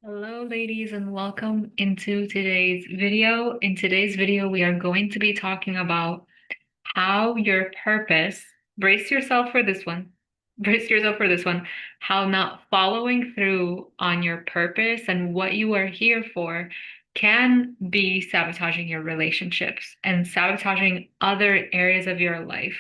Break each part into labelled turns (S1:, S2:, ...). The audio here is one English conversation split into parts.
S1: Hello, ladies, and welcome into today's video. In today's video, we are going to be talking about how your purpose, brace yourself for this one, brace yourself for this one, how not following through on your purpose and what you are here for can be sabotaging your relationships and sabotaging other areas of your life,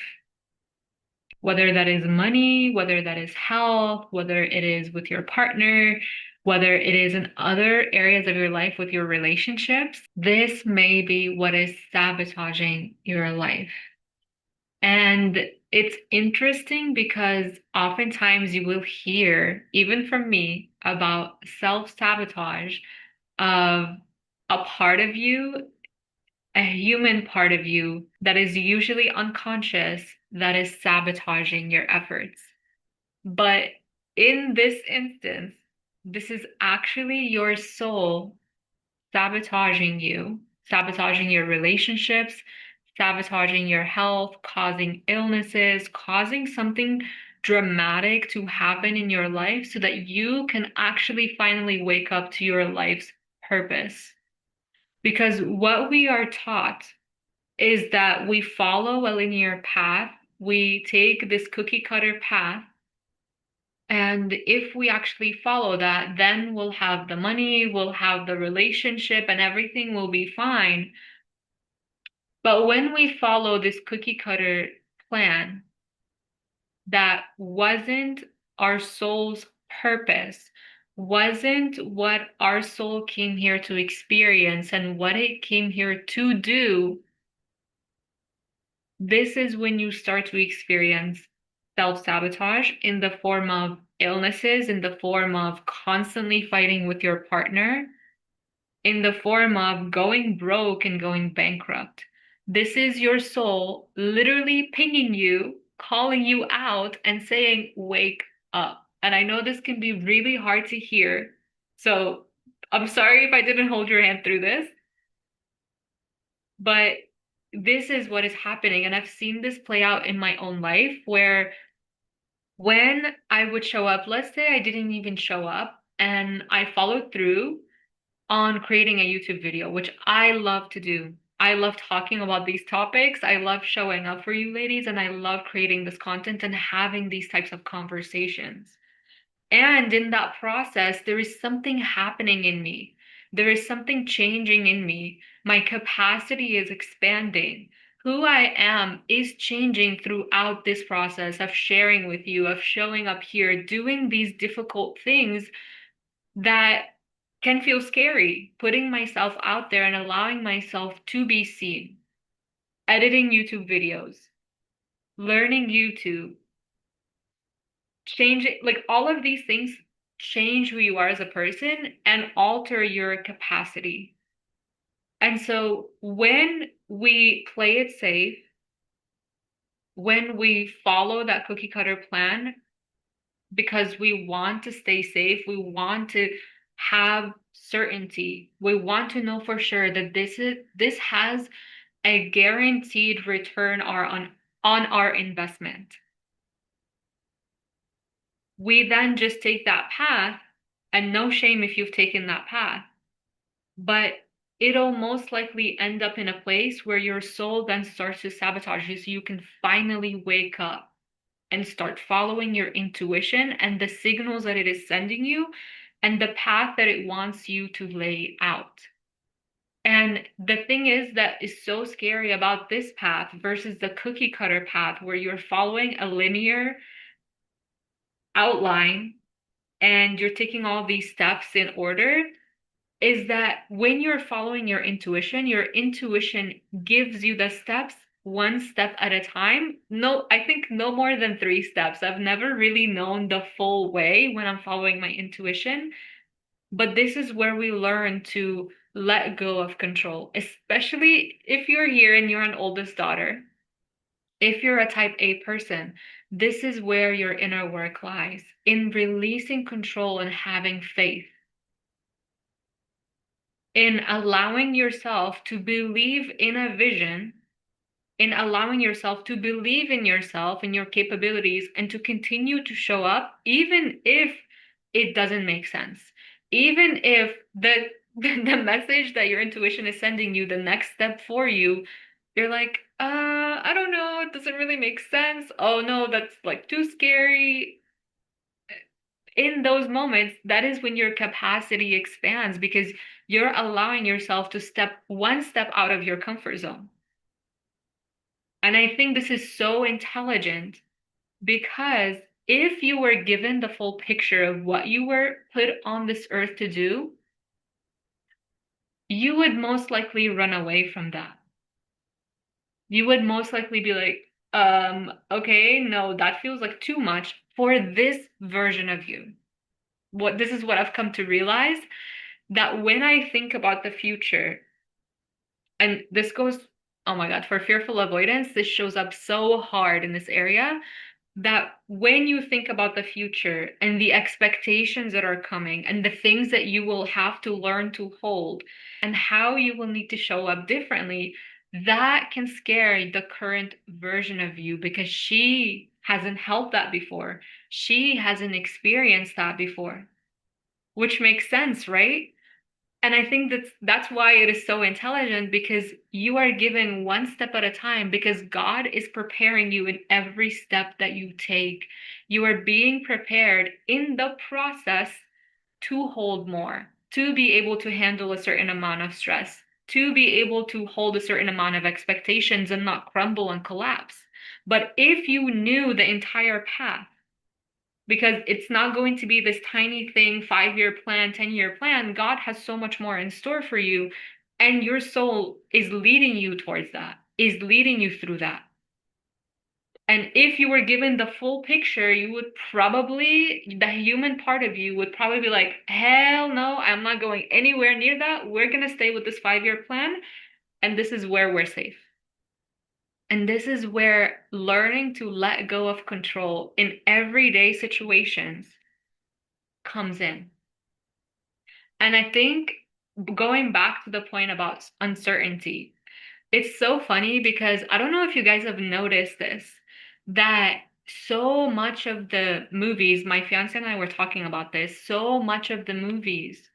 S1: whether that is money, whether that is health, whether it is with your partner, whether it is in other areas of your life with your relationships, this may be what is sabotaging your life. And it's interesting because oftentimes you will hear, even from me, about self-sabotage of a part of you, a human part of you that is usually unconscious that is sabotaging your efforts. But in this instance, this is actually your soul sabotaging you, sabotaging your relationships, sabotaging your health, causing illnesses, causing something dramatic to happen in your life so that you can actually finally wake up to your life's purpose. Because what we are taught is that we follow a linear path. We take this cookie cutter path. And if we actually follow that, then we'll have the money, we'll have the relationship, and everything will be fine. But when we follow this cookie cutter plan that wasn't our soul's purpose, wasn't what our soul came here to experience and what it came here to do, this is when you start to experience self-sabotage in the form of illnesses, in the form of constantly fighting with your partner, in the form of going broke and going bankrupt. This is your soul literally pinging you, calling you out, and saying, wake up. And I know this can be really hard to hear. So I'm sorry if I didn't hold your hand through this, but this is what is happening. And I've seen this play out in my own life where when I would show up, let's say I didn't even show up and I followed through on creating a YouTube video, which I love to do. I love talking about these topics. I love showing up for you ladies, and I love creating this content and having these types of conversations. And in that process, there is something happening in me. There is something changing in me. My capacity is expanding. Who I am is changing throughout this process of sharing with you, of showing up here, doing these difficult things that can feel scary, putting myself out there and allowing myself to be seen, editing YouTube videos, learning YouTube, changing, like all of these things change who you are as a person and alter your capacity. And so when we play it safe, when we follow that cookie cutter plan, because we want to stay safe, we want to have certainty, we want to know for sure that this has a guaranteed return on our investment. We then just take that path, and no shame if you've taken that path, but it'll most likely end up in a place where your soul then starts to sabotage you so you can finally wake up and start following your intuition and the signals that it is sending you and the path that it wants you to lay out. And the thing is that is so scary about this path versus the cookie cutter path where you're following a linear outline and you're taking all these steps in order is that when you're following your intuition gives you the steps one step at a time. No, I think no more than three steps. I've never really known the full way when I'm following my intuition. But this is where we learn to let go of control, especially if you're here and you're an oldest daughter. If you're a type A person, this is where your inner work lies in releasing control and having faith, in allowing yourself to believe in a vision, in allowing yourself to believe in yourself and your capabilities and to continue to show up, even if it doesn't make sense, even if the message that your intuition is sending you, the next step for you, you're like, I don't know, it doesn't really make sense. Oh no, that's like too scary. In those moments, that is when your capacity expands because you're allowing yourself to step one step out of your comfort zone. And I think this is so intelligent because if you were given the full picture of what you were put on this earth to do, you would most likely run away from that. You would most likely be like, okay, no, that feels like too much for this version of you. This is what I've come to realize that when I think about the future, and this goes, oh my God, for fearful avoidance, this shows up so hard in this area that when you think about the future and the expectations that are coming and the things that you will have to learn to hold and how you will need to show up differently, that can scare the current version of you because she hasn't held that before. She hasn't experienced that before, which makes sense, right? And I think that's why it is so intelligent because you are given one step at a time because God is preparing you in every step that you take. You are being prepared in the process to hold more, to be able to handle a certain amount of stress, to be able to hold a certain amount of expectations and not crumble and collapse. But if you knew the entire path, because it's not going to be this tiny thing, 5 year plan, 10-year plan. God has so much more in store for you. And your soul is leading you towards that, is leading you through that. And if you were given the full picture, you would probably, the human part of you would probably be like, hell no, I'm not going anywhere near that. We're going to stay with this 5 year plan. And this is where we're safe. And this is where learning to let go of control in everyday situations comes in. And I think going back to the point about uncertainty, it's so funny because I don't know if you guys have noticed this, that so much of the movies, my fiance and I were talking about this, so much of the movies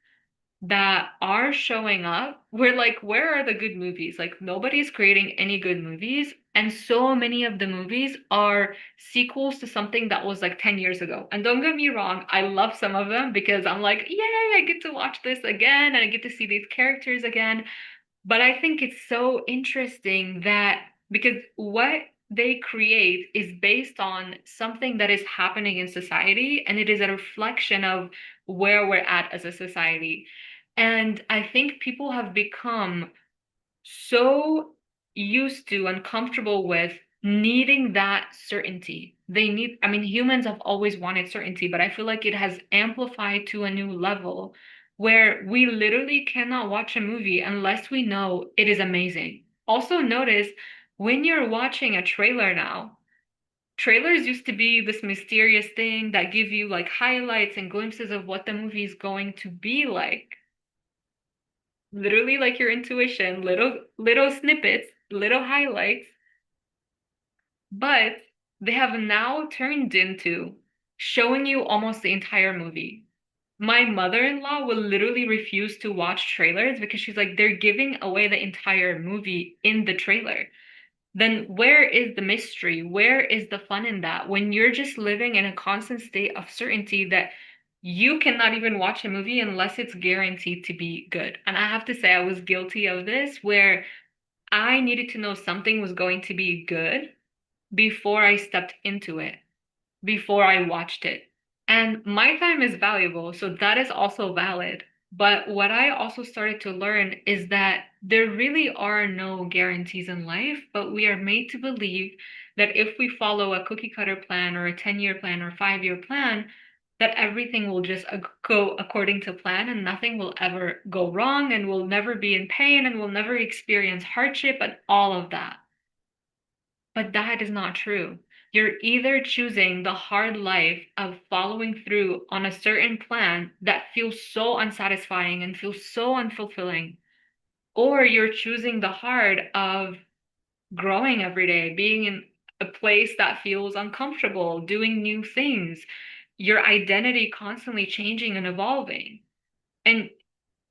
S1: that are showing up, we're like, where are the good movies? Like, nobody's creating any good movies. And so many of the movies are sequels to something that was like 10 years ago. And don't get me wrong, I love some of them because I'm like, yay, I get to watch this again and I get to see these characters again. But I think it's so interesting that because what they create is based on something that is happening in society, and it is a reflection of where we're at as a society. And I think people have become so used to and comfortable with needing that certainty. I mean, humans have always wanted certainty, but I feel like it has amplified to a new level where we literally cannot watch a movie unless we know it is amazing. Also, notice when you're watching a trailer now, trailers used to be this mysterious thing that give you like highlights and glimpses of what the movie is going to be like, literally like your intuition, little snippets, little highlights, but they have now turned into showing you almost the entire movie. My mother-in-law will literally refuse to watch trailers because she's like, they're giving away the entire movie in the trailer. Then where is the mystery? Where is the fun in that? When you're just living in a constant state of certainty that you cannot even watch a movie unless it's guaranteed to be good. And I have to say, I was guilty of this where I needed to know something was going to be good before I stepped into it, before I watched it. And my time is valuable, so that is also valid. But what I also started to learn is that there really are no guarantees in life, but we are made to believe that if we follow a cookie cutter plan or a 10-year plan or 5 year plan, that everything will just go according to plan and nothing will ever go wrong and we'll never be in pain and we'll never experience hardship and all of that. But that is not true. You're either choosing the hard life of following through on a certain plan that feels so unsatisfying and feels so unfulfilling, or you're choosing the hard of growing every day, being in a place that feels uncomfortable, doing new things, your identity constantly changing and evolving. And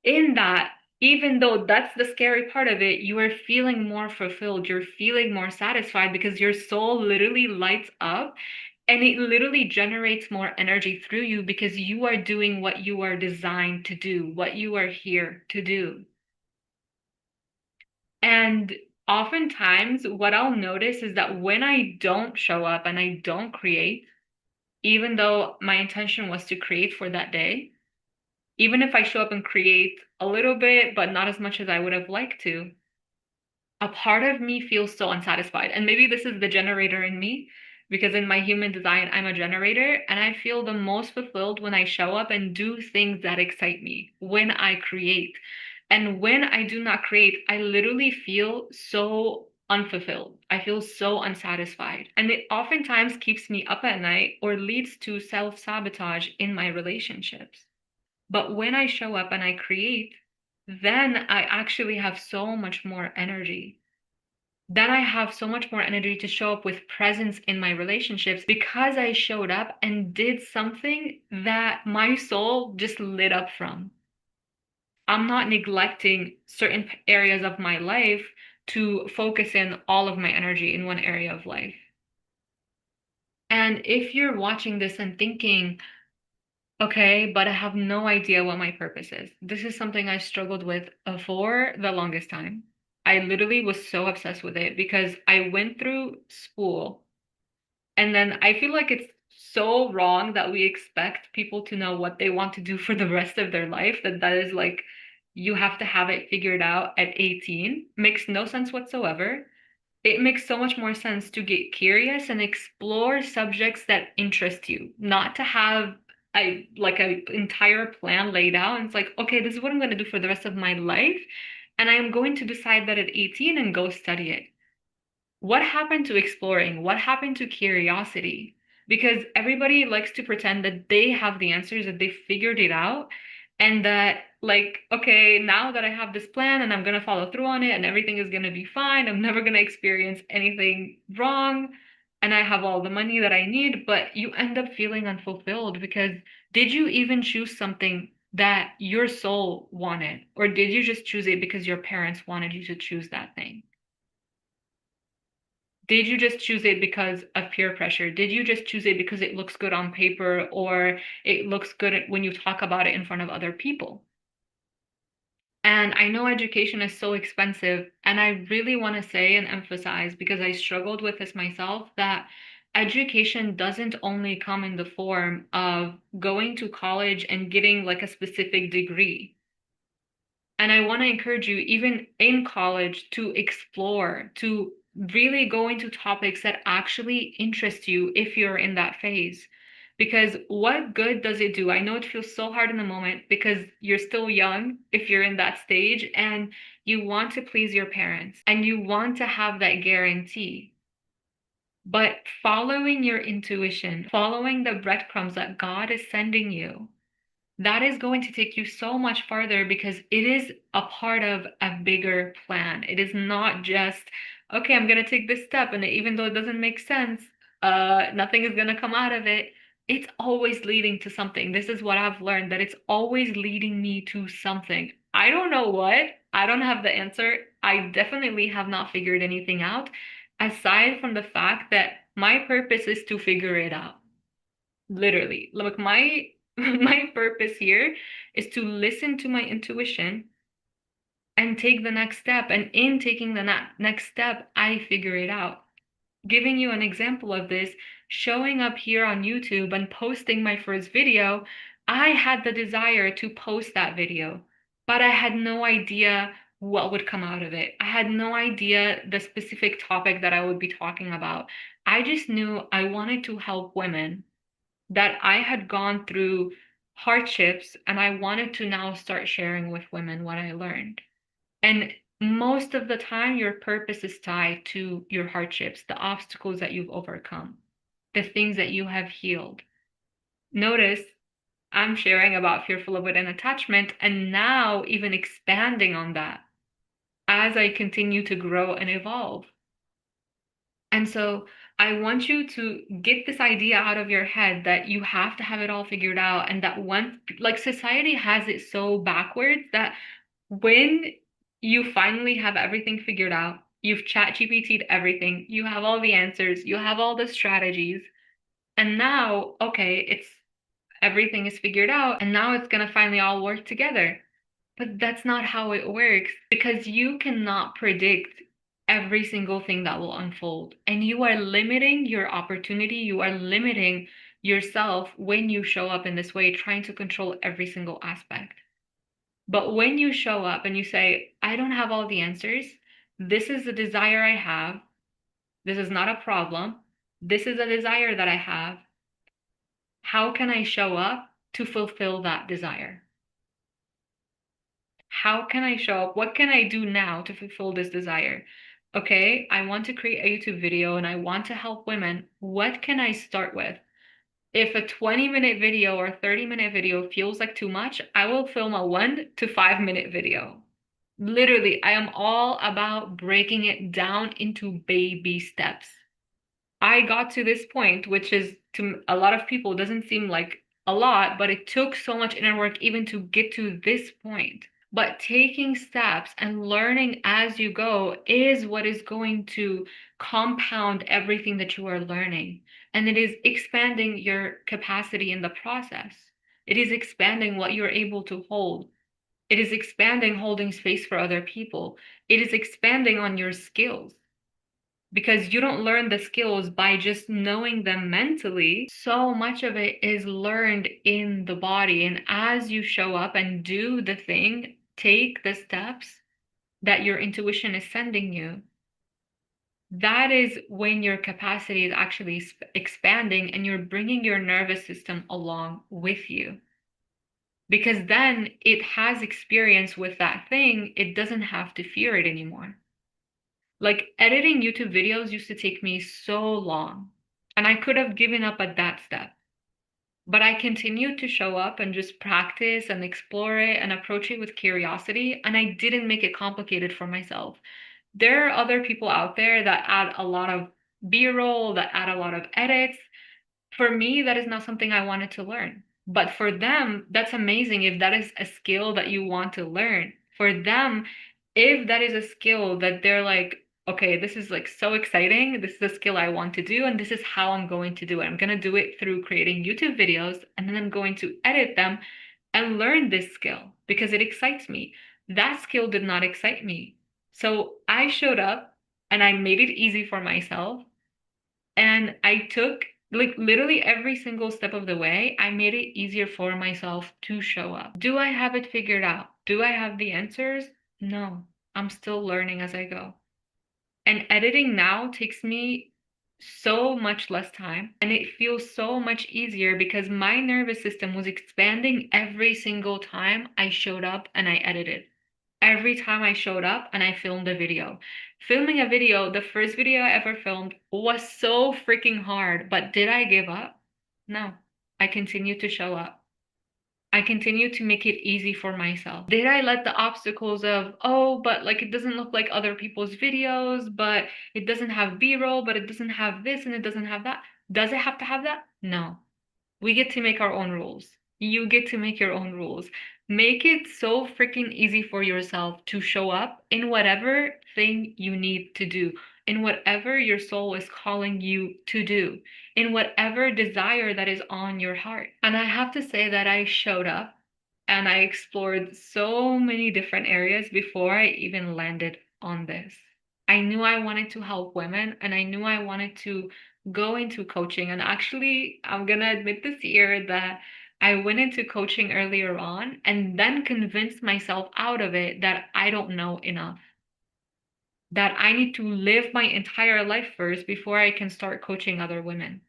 S1: in that, even though that's the scary part of it, you are feeling more fulfilled. You're feeling more satisfied because your soul literally lights up and it literally generates more energy through you because you are doing what you are designed to do, what you are here to do. And oftentimes, what I'll notice is that when I don't show up and I don't create, even though my intention was to create for that day, even if I show up and create a little bit, but not as much as I would have liked to, a part of me feels so unsatisfied. And maybe this is the generator in me, because in my human design, I'm a generator, and I feel the most fulfilled when I show up and do things that excite me, when I create. And when I do not create, I literally feel so unfulfilled. I feel so unsatisfied. And it oftentimes keeps me up at night or leads to self-sabotage in my relationships. But when I show up and I create, then I actually have so much more energy. Then I have so much more energy to show up with presence in my relationships because I showed up and did something that my soul just lit up from. I'm not neglecting certain areas of my life to focus in all of my energy in one area of life. And if you're watching this and thinking, okay, but I have no idea what my purpose is. This is something I struggled with for the longest time. I literally was so obsessed with it because I went through school and then I feel like it's so wrong that we expect people to know what they want to do for the rest of their life, that is like you have to have it figured out at 18. Makes no sense whatsoever. It makes so much more sense to get curious and explore subjects that interest you, not to have a like a entire plan laid out. And it's like, okay, this is what I'm going to do for the rest of my life, and I am going to decide that at 18 and go study it. What happened to exploring? What happened to curiosity? Because everybody likes to pretend that they have the answers, that they figured it out, and that, like, okay, now that I have this plan and I'm gonna follow through on it and everything is gonna be fine, I'm never gonna experience anything wrong, and I have all the money that I need, but you end up feeling unfulfilled because did you even choose something that your soul wanted, or did you just choose it because your parents wanted you to choose that thing? Did you just choose it because of peer pressure? Did you just choose it because it looks good on paper or it looks good when you talk about it in front of other people? And I know education is so expensive, and I really want to say and emphasize, because I struggled with this myself, that education doesn't only come in the form of going to college and getting like a specific degree. And I want to encourage you, even in college, to explore, to really go into topics that actually interest you if you're in that phase. Because what good does it do? I know it feels so hard in the moment because you're still young if you're in that stage and you want to please your parents and you want to have that guarantee. But following your intuition, following the breadcrumbs that God is sending you, that is going to take you so much farther because it is a part of a bigger plan. It is not just, okay, I'm going to take this step. And even though it doesn't make sense, nothing is going to come out of it. It's always leading to something. This is what I've learned, that it's always leading me to something. I don't know what. I don't have the answer. I definitely have not figured anything out, aside from the fact that my purpose is to figure it out. Literally, like my my purpose here is to listen to my intuition and take the next step. And in taking the next step, I figure it out. Giving you an example of this, showing up here on YouTube and posting my first video, I had the desire to post that video, but I had no idea what would come out of it. I had no idea the specific topic that I would be talking about. I just knew I wanted to help women, that I had gone through hardships and I wanted to now start sharing with women what I learned. And most of the time, your purpose is tied to your hardships, the obstacles that you've overcome, the things that you have healed. Notice I'm sharing about fearful avoidant attachment and now even expanding on that as I continue to grow and evolve. And so I want you to get this idea out of your head that you have to have it all figured out, and that once, like, society has it so backwards that when you finally have everything figured out, you've chat GPT'd everything, you have all the answers, you have all the strategies, and now, okay, it's everything is figured out, and now it's gonna finally all work together. But that's not how it works, because you cannot predict every single thing that will unfold. And you are limiting your opportunity. You are limiting yourself when you show up in this way, trying to control every single aspect. But when you show up and you say, I don't have all the answers, this is the desire I have, this is not a problem, this is a desire that I have. How can I show up to fulfill that desire? How can I show up? What can I do now to fulfill this desire? Okay, I want to create a YouTube video and I want to help women. What can I start with? If a 20-minute video or 30-minute video feels like too much, I will film a 1 to 5 minute video. Literally, I am all about breaking it down into baby steps. I got to this point, which is to a lot of people doesn't seem like a lot, but it took so much inner work even to get to this point. But taking steps and learning as you go is what is going to compound everything that you are learning. And it is expanding your capacity in the process. It is expanding what you're able to hold. It is expanding holding space for other people. It is expanding on your skills, because you don't learn the skills by just knowing them mentally. So much of it is learned in the body. And as you show up and do the thing, take the steps that your intuition is sending you, that is when your capacity is actually expanding and you're bringing your nervous system along with you. Because then it has experience with that thing, it doesn't have to fear it anymore. Like editing YouTube videos used to take me so long, and I could have given up at that step. But I continued to show up and just practice and explore it and approach it with curiosity, and I didn't make it complicated for myself. There are other people out there that add a lot of B-roll, that add a lot of edits. For me, that is not something I wanted to learn. But for them, that's amazing if that is a skill that you want to learn. For them, if that is a skill that they're like, okay, this is like so exciting. This is a skill I want to do, and this is how I'm going to do it. I'm going to do it through creating YouTube videos, and then I'm going to edit them and learn this skill because it excites me. That skill did not excite me. So I showed up and I made it easy for myself. And I took like literally every single step of the way, I made it easier for myself to show up. Do I have it figured out? Do I have the answers? No, I'm still learning as I go. And editing now takes me so much less time and it feels so much easier because my nervous system was expanding every single time I showed up and I edited. Every time I showed up and I filmed a video. Filming a video, the first video I ever filmed was so freaking hard, but did I give up? No. I continued to show up. I continued to make it easy for myself. Did I let the obstacles of, oh, but like it doesn't look like other people's videos, but it doesn't have B-roll, but it doesn't have this and it doesn't have that. Does it have to have that? No. We get to make our own rules. You get to make your own rules. Make it so freaking easy for yourself to show up in whatever thing you need to do, in whatever your soul is calling you to do, in whatever desire that is on your heart. And I have to say that I showed up and I explored so many different areas before I even landed on this. I knew I wanted to help women and I knew I wanted to go into coaching. And actually, I'm gonna admit this year that I went into coaching earlier on and then convinced myself out of it that I don't know enough, that I need to live my entire life first before I can start coaching other women.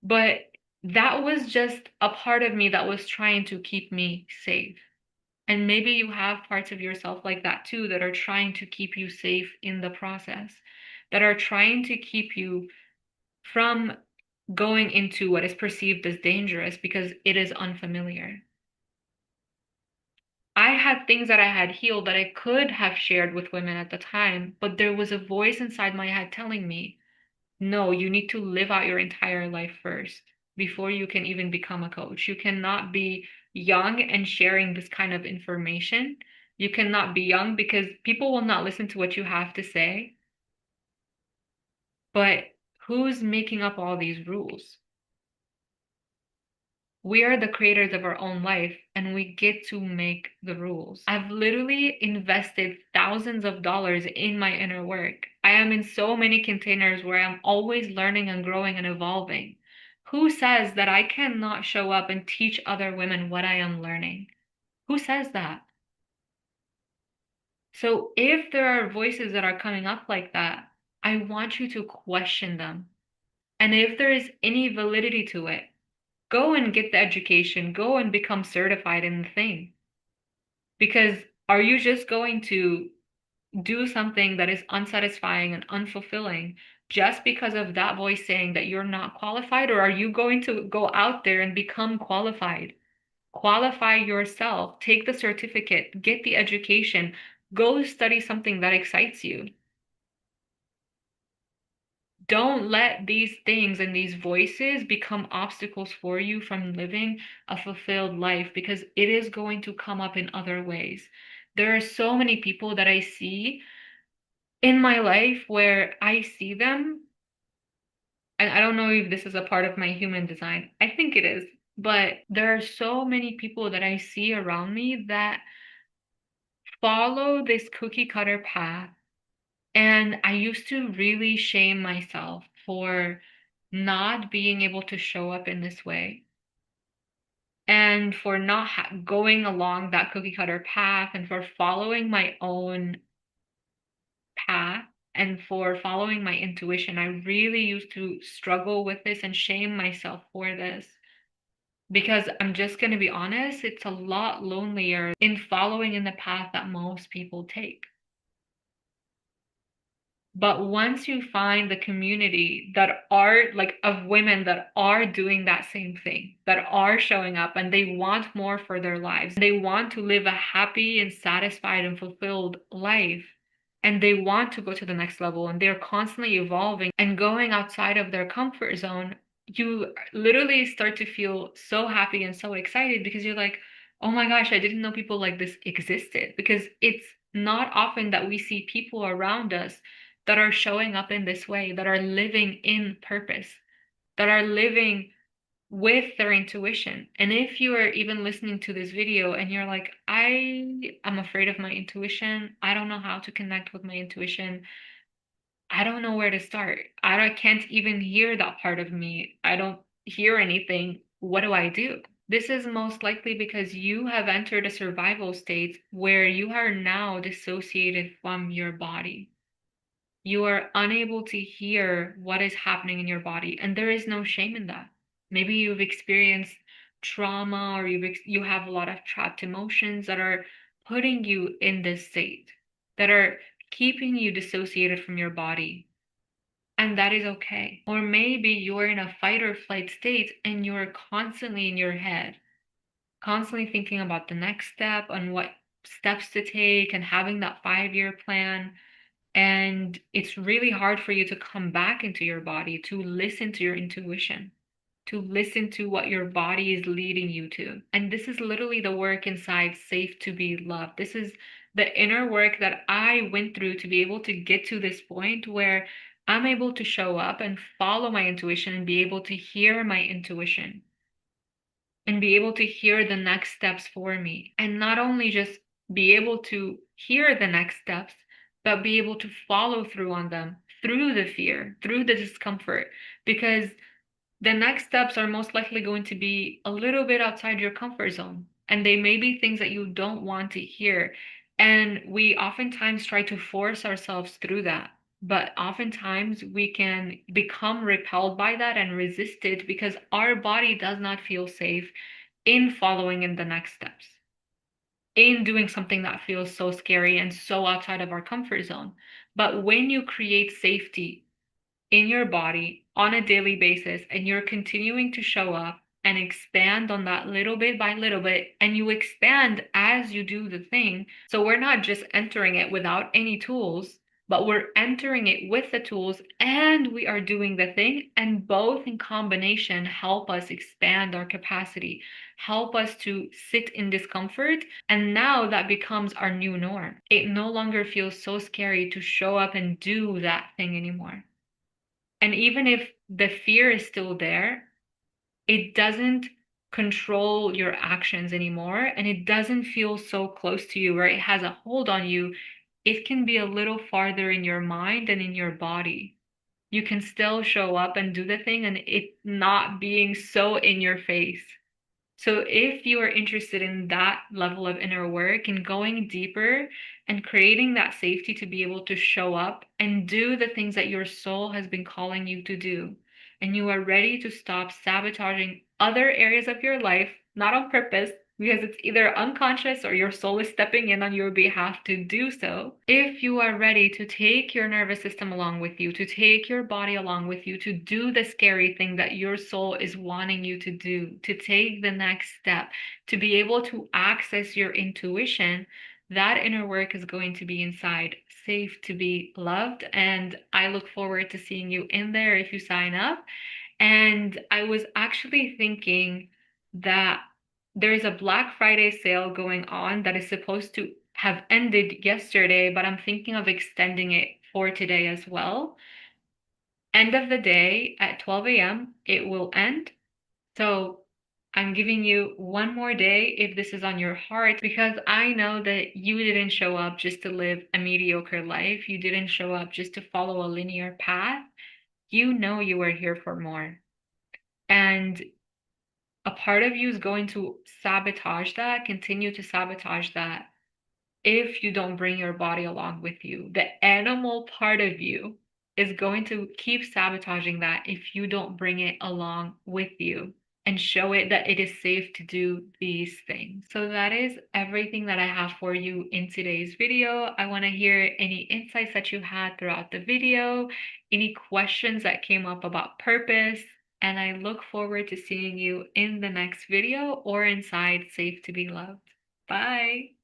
S1: But that was just a part of me that was trying to keep me safe. And maybe you have parts of yourself like that too that are trying to keep you safe in the process, that are trying to keep you from going into what is perceived as dangerous because it is unfamiliar. I had things that I had healed that I could have shared with women at the time, but there was a voice inside my head telling me, No, you need to live out your entire life first before you can even become a coach. You cannot be young and sharing this kind of information. You cannot be young because people will not listen to what you have to say. But who's making up all these rules? We are the creators of our own life and we get to make the rules. I've literally invested thousands of dollars in my inner work. I am in so many containers where I'm always learning and growing and evolving. Who says that I cannot show up and teach other women what I am learning? Who says that? So if there are voices that are coming up like that, I want you to question them. And if there is any validity to it, go and get the education, go and become certified in the thing. Because are you just going to do something that is unsatisfying and unfulfilling just because of that voice saying that you're not qualified? Or are you going to go out there and become qualified? Qualify yourself, take the certificate, get the education, go study something that excites you. Don't let these things and these voices become obstacles for you from living a fulfilled life because it is going to come up in other ways. There are so many people that I see in my life where I see them, and I don't know if this is a part of my human design. I think it is, but there are so many people that I see around me that follow this cookie cutter path. And I used to really shame myself for not being able to show up in this way and for not going along that cookie cutter path and for following my own path and for following my intuition. I really used to struggle with this and shame myself for this because I'm just going to be honest, it's a lot lonelier in following in the path that most people take. But once you find the community that are like of women that are doing that same thing, that are showing up and they want more for their lives, they want to live a happy and satisfied and fulfilled life, and they want to go to the next level and they're constantly evolving and going outside of their comfort zone, you literally start to feel so happy and so excited because you're like, oh my gosh, I didn't know people like this existed. Because it's not often that we see people around us that are showing up in this way, that are living in purpose, that are living with their intuition. And if you are even listening to this video and you're like, I am afraid of my intuition, I don't know how to connect with my intuition, I don't know where to start. Can't even hear that part of me. I don't hear anything. What do I do? This is most likely because you have entered a survival state where you are now dissociated from your body. You are unable to hear what is happening in your body, and there is no shame in that. Maybe you've experienced trauma or you have a lot of trapped emotions that are putting you in this state, that are keeping you dissociated from your body. And that is okay. Or maybe you're in a fight or flight state and you're constantly in your head, constantly thinking about the next step and what steps to take and having that 5-year plan. And it's really hard for you to come back into your body, to listen to your intuition, to listen to what your body is leading you to. And this is literally the work inside Safe to Be Loved. This is the inner work that I went through to be able to get to this point where I'm able to show up and follow my intuition and be able to hear my intuition and be able to hear the next steps for me. And not only just be able to hear the next steps, but be able to follow through on them through the fear, through the discomfort, because the next steps are most likely going to be a little bit outside your comfort zone. And they may be things that you don't want to hear. And we oftentimes try to force ourselves through that. But oftentimes we can become repelled by that and resist it because our body does not feel safe in following in the next steps, in doing something that feels so scary and so outside of our comfort zone. But when you create safety in your body on a daily basis and you're continuing to show up and expand on that little bit by little bit, and you expand as you do the thing. So we're not just entering it without any tools. but we're entering it with the tools and we are doing the thing. And both in combination help us expand our capacity, help us to sit in discomfort. And now that becomes our new norm. It no longer feels so scary to show up and do that thing anymore. And even if the fear is still there, it doesn't control your actions anymore, and it doesn't feel so close to you where it has a hold on you. It can be a little farther in your mind and in your body. You can still show up and do the thing and it not being so in your face. So if you are interested in that level of inner work and going deeper and creating that safety to be able to show up and do the things that your soul has been calling you to do, and you are ready to stop sabotaging other areas of your life, not on purpose, because it's either unconscious or your soul is stepping in on your behalf to do so. If you are ready to take your nervous system along with you, to take your body along with you, to do the scary thing that your soul is wanting you to do, to take the next step, to be able to access your intuition, that inner work is going to be inside, safe to be loved. And I look forward to seeing you in there if you sign up. And I was actually thinking that there's a Black Friday sale going on that is supposed to have ended yesterday, but I'm thinking of extending it for today as well. End of the day at 12 a.m., it will end. So I'm giving you one more day if this is on your heart, because I know that you didn't show up just to live a mediocre life. You didn't show up just to follow a linear path. You know you are here for more. And a part of you is going to sabotage that, continue to sabotage that if you don't bring your body along with you. The animal part of you is going to keep sabotaging that if you don't bring it along with you and show it that it is safe to do these things. So that is everything that I have for you in today's video. I want to hear any insights that you had throughout the video, any questions that came up about purpose, and I look forward to seeing you in the next video or inside Safe to Be Loved. Bye.